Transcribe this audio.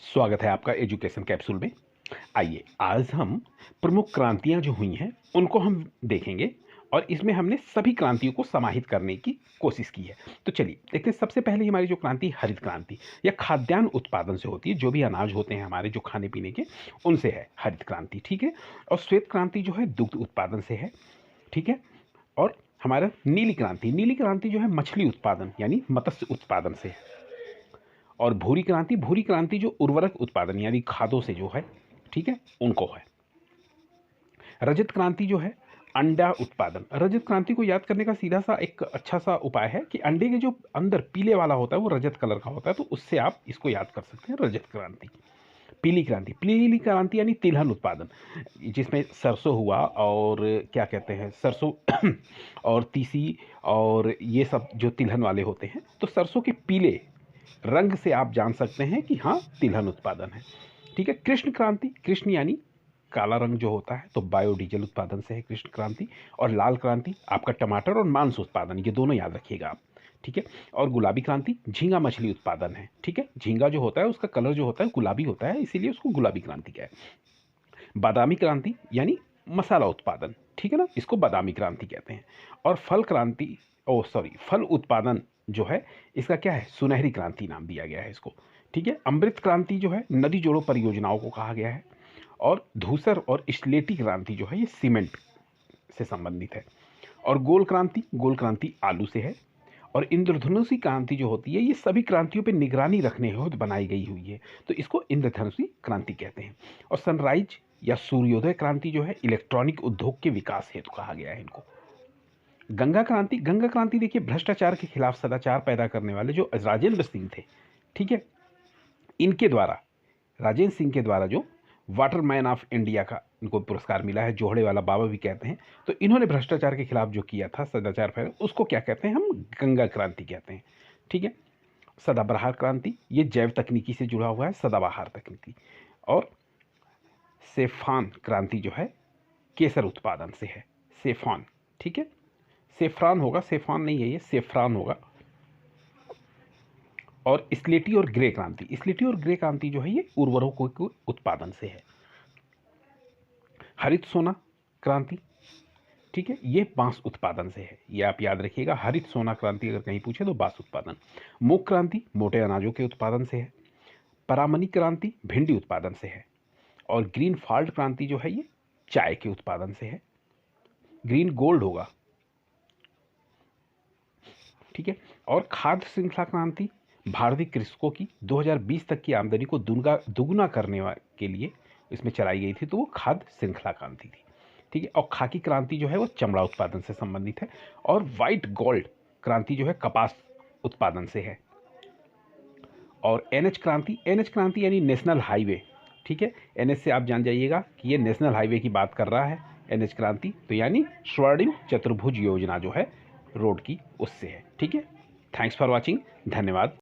स्वागत है आपका एजुकेशन कैप्सूल में। आइए आज हम प्रमुख क्रांतियां जो हुई हैं उनको हम देखेंगे और इसमें हमने सभी क्रांतियों को समाहित करने की कोशिश की है। तो चलिए देखते हैं। सबसे पहले हमारी जो क्रांति हरित क्रांति या खाद्यान्न उत्पादन से होती है, जो भी अनाज होते हैं हमारे जो खाने पीने के, उनसे है हरित क्रांति। ठीक है। और श्वेत क्रांति जो है दुग्ध उत्पादन से है। ठीक है। और हमारा नीली क्रांति जो है मछली उत्पादन यानी मत्स्य उत्पादन से है। और भूरी क्रांति जो उर्वरक उत्पादन यानी खादों से जो है, ठीक है, उनको है। रजत क्रांति जो है अंडा उत्पादन। रजत क्रांति को याद करने का सीधा सा एक अच्छा सा उपाय है कि अंडे के जो अंदर पीले वाला होता है वो रजत कलर का होता है, तो उससे आप इसको याद कर सकते हैं, रजत क्रांति। पीली क्रांति यानी तिलहन उत्पादन, जिसमें सरसों हुआ और क्या कहते हैं सरसों और तीसी और ये सब जो तिलहन वाले होते हैं, तो सरसों के पीले रंग से आप जान सकते हैं कि हाँ तिलहन उत्पादन है। ठीक है। कृष्ण क्रांति, कृष्ण यानी काला रंग जो होता है, तो बायोडीजल उत्पादन से है कृष्ण क्रांति। और लाल क्रांति आपका टमाटर और मांस उत्पादन, ये दोनों याद रखिएगा आप। ठीक है। और गुलाबी क्रांति झींगा मछली उत्पादन है। ठीक है। झींगा जो होता है उसका कलर जो होता है गुलाबी होता है, इसीलिए उसको गुलाबी क्रांति क्या है। बादामी क्रांति यानी मसाला उत्पादन, ठीक है ना, इसको बादामी क्रांति कहते हैं। और फल उत्पादन जो है इसका क्या है, सुनहरी क्रांति नाम दिया गया है इसको। ठीक है। अमृत क्रांति जो है नदी जोड़ो परियोजनाओं को कहा गया है। और धूसर और स्लेटी क्रांति जो है ये सीमेंट से संबंधित है। और गोल क्रांति आलू से है। और इंद्रधनुषी क्रांति जो होती है ये सभी क्रांतियों पर निगरानी रखने हेतु बनाई गई हुई है, तो इसको इंद्रधनुषी क्रांति कहते हैं। और सनराइज या सूर्योदय क्रांति जो है इलेक्ट्रॉनिक उद्योग के विकास हेतु कहा गया है इनको। गंगा क्रांति देखिए भ्रष्टाचार के खिलाफ सदाचार पैदा करने वाले जो राजेंद्र सिंह थे, ठीक है, इनके द्वारा, राजेंद्र सिंह के द्वारा जो वाटरमैन ऑफ इंडिया का इनको पुरस्कार मिला है, जोहड़े वाला बाबा भी कहते हैं। तो इन्होंने भ्रष्टाचार के खिलाफ जो किया था सदाचार पैदा, उसको क्या कहते हैं, हम गंगा क्रांति कहते हैं। ठीक है। सदाबहार क्रांति ये जैव तकनीकी से जुड़ा हुआ है, सदाबहार तकनीकी। और सेफान क्रांति जो है केसर उत्पादन से है, सेफान। ठीक है। सेफ्रान होगा, सेफान नहीं है, ये सेफ्रान होगा। और स्लेटी और ग्रे क्रांति जो है ये उर्वरकों के उत्पादन से है। हरित सोना क्रांति, ठीक है, ये बांस उत्पादन से है, ये आप याद रखिएगा। हरित सोना क्रांति अगर कहीं पूछे तो बांस उत्पादन। मूंग क्रांति मोटे अनाजों के उत्पादन से है। परामनी क्रांति भिंडी उत्पादन से है। और ग्रीन फॉल्ट क्रांति जो है ये चाय के उत्पादन से है। ग्रीन गोल्ड होगा। ठीक है। और खाद्य श्रृंखला क्रांति भारतीय कृषकों की 2020 तक की आमदनी को दुगुना करने के लिए इसमें चलाई गई थी, तो वो खाद्य श्रृंखला क्रांति थी। ठीक है। और खाकी क्रांति जो है वो चमड़ा उत्पादन से संबंधित है। और व्हाइट गोल्ड क्रांति जो है कपास उत्पादन से है। और एनएच क्रांति यानी नेशनल हाईवे। ठीक है। एनएच से आप जान जाइएगा कि ये नेशनल हाईवे की बात कर रहा है, एनएच क्रांति, तो यानी स्वर्णिम चतुर्भुज योजना जो है रोड की, उससे है। ठीक है। थैंक्स फॉर वॉचिंग, धन्यवाद।